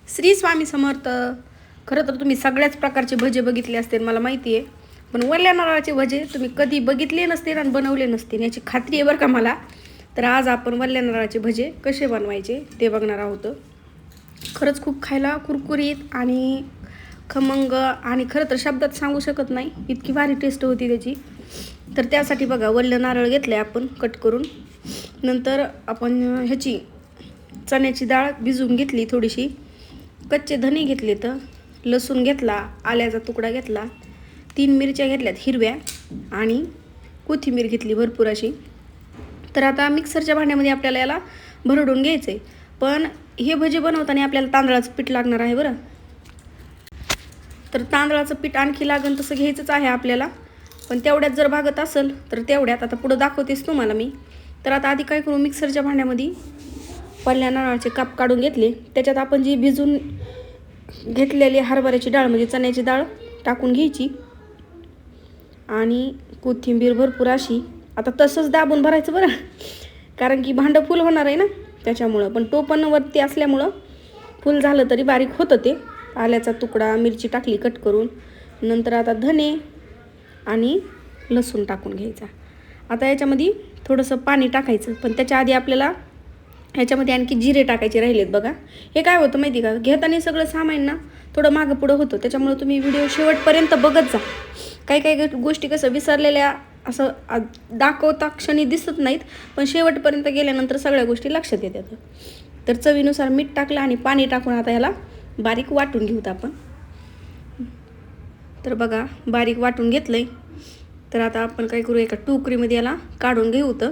श्री स्वामी समर्थ. खरं तर तुम्ही सगळ्याच प्रकारचे भजे बघितले असतील मला माहिती आहे, पण वल्ल्या नारळाचे भजे तुम्ही कधी बघितले नसतील आणि बनवले नसतील याची खात्री आहे बरं का मला. तर आज आपण वल्ल्या नारळाचे भजे कसे बनवायचे ते बघणार आहोत. खरंच खूप खायला कुरकुरीत आणि खमंग आणि खरं तर शब्दात सांगू शकत नाही इतकी भारी टेस्ट होती त्याची. तर त्यासाठी बघा वल्लं नारळ घेतलं आपण कट करून. नंतर आपण ह्याची चण्याची डाळ भिजवून घेतली थोडीशी, कच्चे धने घेतले, तर लसूण घेतला, आल्याचा तुकडा घेतला, 3 मिरच्या घेतल्यात हिरव्या आणि कोथिंबीर घेतली भरपूर अशी. तर आता मिक्सरच्या भांड्यामध्ये आपल्याला याला भरडून घ्यायचं आहे. पण हे भजे बनवताना आपल्याला तांदळाचं पीठ लागणार आहे बरं. तर तांदळाचं पीठ आणखी लागेल तसं घ्यायचंच आहे आपल्याला, पण तेवढ्यात जर भागत असेल तर तेवढ्यात आता पुढं दाखवतेच तुम्हाला मी. तर आता आधी काय करू, मिक्सरच्या भांड्यामध्ये वल्ल्या नारळाचे काप काढून घेतले, त्याच्यात आपण जी भिजून घेतलेली हरभऱ्याची डाळ म्हणजे चण्याची डाळ टाकून घ्यायची आणि कोथिंबीर भरपूर अशी. आता तसंच दाबून भरायचं बरं, कारण की भांडं फुल होणार आहे ना त्याच्यामुळं. पण टोपण वरती असल्यामुळं फुल झालं तरी बारीक होतं ते. आल्याचा तुकडा, मिरची टाकली कट करून, नंतर आता धने आणि लसूण टाकून घ्यायचा. आता याच्यामध्ये थोडंसं पाणी टाकायचं, पण त्याच्या आधी आपल्याला ह्याच्यामध्ये आणखी जिरे टाकायचे राहिलेत बघा. हे काय होतं माहिती का, घेताना सगळं सामान ना थोडं मागं पुढं होतं, त्याच्यामुळं तुम्ही व्हिडिओ शेवटपर्यंत बघत जा. काही काही गोष्टी कसं विसरलेल्या असं दाखवता क्षणी दिसत नाहीत, पण शेवटपर्यंत गेल्यानंतर सगळ्या गोष्टी लक्षात येतात. तर चवीनुसार मीठ टाकलं आणि पाणी टाकून आता ह्याला बारीक वाटून घेऊत आपण. तर बघा बारीक वाटून घेतलंय. तर आता आपण काय करू, एका टोकरीमध्ये याला काढून घेऊ. तर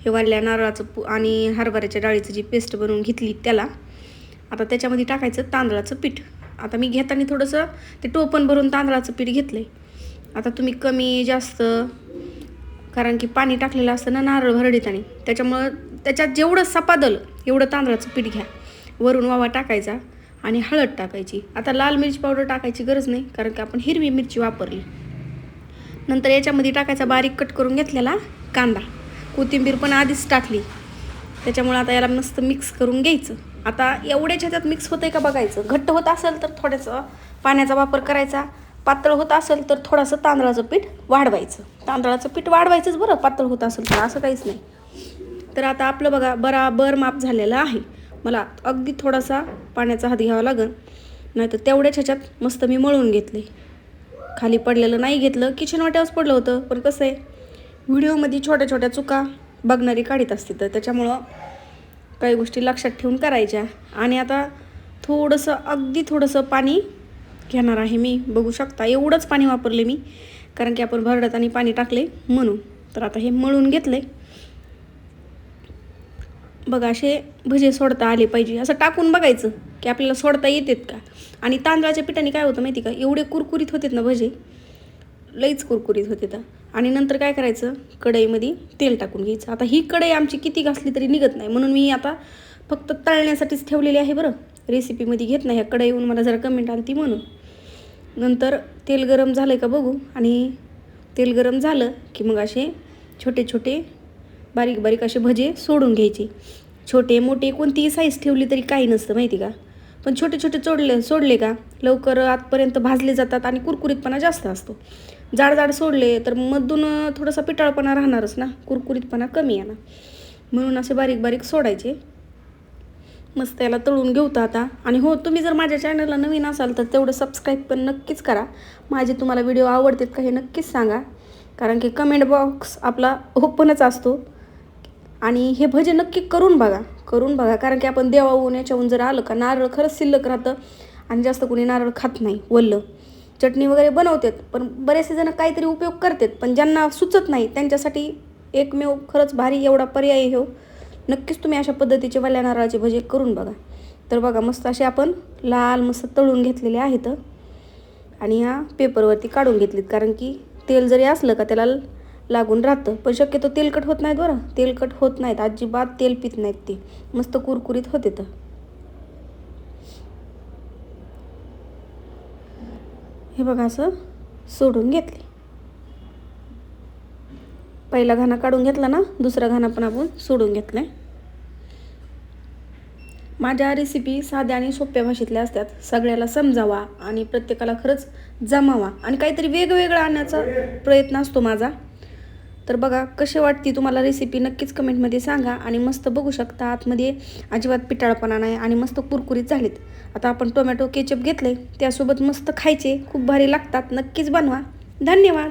हे वाढल्या नारळाचं आणि हरभऱ्याच्या डाळीचं जी पेस्ट बनवून घेतली त्याला आता त्याच्यामध्ये टाकायचं तांदळाचं पीठ. आता मी घेताना थोडंसं ते टोपण भरून तांदळाचं पीठ घेतलं आहे. आता तुम्ही कमी जास्त, कारण की पाणी टाकलेलं असतं ना नारळ भरडीतानी, त्याच्यामुळं त्याच्यात जेवढं सपादल एवढं तांदळाचं पीठ घ्या. वरून वावा टाकायचा आणि हळद टाकायची. आता लाल मिरची पावडर टाकायची गरज नाही, कारण की आपण हिरवी मिरची वापरली. नंतर याच्यामध्ये टाकायचा बारीक कट करून घेतलेला कांदा, कोथिंबीर पण आधीच टाकली, त्याच्यामुळे आता याला मस्त मिक्स करून घ्यायचं. आता एवढ्याच ह्याच्यात मिक्स होतं आहे का बघायचं. घट्ट होत असेल तर थोडंसं पाण्याचा वापर करायचा, पातळ होत असेल तर थोडंसं तांदळाचं पीठ वाढवायचं. तांदळाचं पीठ वाढवायचंच बरं, पातळ होत असेल तर असं काहीच नाही. तर आता आपलं बघा बराबर माप झालेलं आहे. मला अगदी थोडासा पाण्याचा हात घ्यावा लागेल, नाही तर तेवढ्याच ह्याच्यात मस्त मी मळून घेतले. खाली पडलेलं नाही घेतलं, किचन वाट्यावरच पडलं होतं. पण कसं आहे, व्हिडिओमध्ये छोट्या छोट्या चुका बघणारी काढीत असते, तर त्याच्यामुळं काही गोष्टी लक्षात ठेवून करायच्या. आणि आता थोडंसं अगदी थोडंसं पाणी घेणार आहे मी. बघू शकता एवढंच पाणी वापरले मी, कारण की आपण भरडत आणि पाणी टाकले म्हणून. तर आता हे मळून घेतले बघा. असे भजे सोडता आले पाहिजे, असं टाकून बघायचं की आपल्याला सोडता येतात का. आणि तांदळाच्या पिठाने काय होतं माहिती का, एवढे कुरकुरीत होतात ना भजे, लईच कुरकुरीत होते. तर आणि नंतर काय करायचं, कढईमध्ये तेल टाकून घ्यायचं. आता ही कढई आमची किती घासली तरी निघत नाही, म्हणून मी आता फक्त तळण्यासाठीच ठेवलेली आहे बरं, रेसिपीमध्ये घेत नाही. ह्या कढईहून मला जरा कमेंट आली ती म्हणून. नंतर तेल गरम झालं आहे का बघू, आणि तेल गरम झालं की मग असे छोटे छोटे बारीक बारीक असे भजे सोडून घ्यायचे. छोटे मोठे कोणतीही साईज ठेवली तरी काही नसतं माहिती का, पण छोटे छोटे सोडले का लवकर आतपर्यंत भाजले जातात आणि कुरकुरीतपणा जास्त असतो. जाड जाड सोडले तर मधून थोडासा पिटाळपणा राहणारच ना, कुरकुरीतपणा कमी आहे ना, म्हणून असे बारीक बारीक सोडायचे. मस्त याला तळून घेऊता आता. आणि हो, तुम्ही जर माझ्या चॅनलला नवीन असाल तर तेवढं सबस्क्राईब पण नक्कीच करा. माझे तुम्हाला व्हिडिओ आवडतात का हे नक्कीच सांगा, कारण की कमेंट बॉक्स आपला ओपनच असतो. आणि हे भजे नक्की करून बघा, कारण की आपण देवाहून याच्याहून जर आलं का नारळ खरंच शिल्लक राहतं आणि जास्त कोणी नारळ खात नाही. वल्लं चटणी वगैरे बनवतात, पण बरेचसे जण काहीतरी उपयोग करतात, पण ज्यांना सुचत नाही त्यांच्यासाठी एकमेव खरंच भारी एवढा पर्याय हो. नक्कीच तुम्ही अशा पद्धतीचे वल्ल्या नारळाचे भजे करून बघा. तर बघा मस्त असे आपण लाल मस्त तळून घेतलेले आहेत आणि ह्या पेपरवरती काढून घेतलीत, कारण की तेल जरी असलं का त्याला लागून राहतं. पण शक्यतो तेलकट होत नाहीत बरं, तेलकट होत नाहीत अजिबात, तेल पित नाहीत ते, मस्त कुरकुरीत होते. तर हे बघा असं सोडून घेतले. पहिला घाणा काढून घेतला ना, दुसरा घाणा पण आपण सोडून घेतलाय. माझ्या रेसिपी साध्या आणि सोप्या भाषेतल्या असतात, सगळ्याला समजावा आणि प्रत्येकाला खरंच जमावा आणि काहीतरी वेगवेगळं आणण्याचा प्रयत्न असतो माझा. तर बघा कशी वाटते तुम्हाला रेसिपी नक्कीच कमेंटमध्ये सांगा. आणि मस्त बघू शकता आतमध्ये अजिबात पिटाळपणा नाही आणि मस्त कुरकुरीत झालेत. आता आपण टोमॅटो केचप घेतले त्यासोबत मस्त खायचे, खूप भारी लागतात. नक्कीच बनवा. धन्यवाद.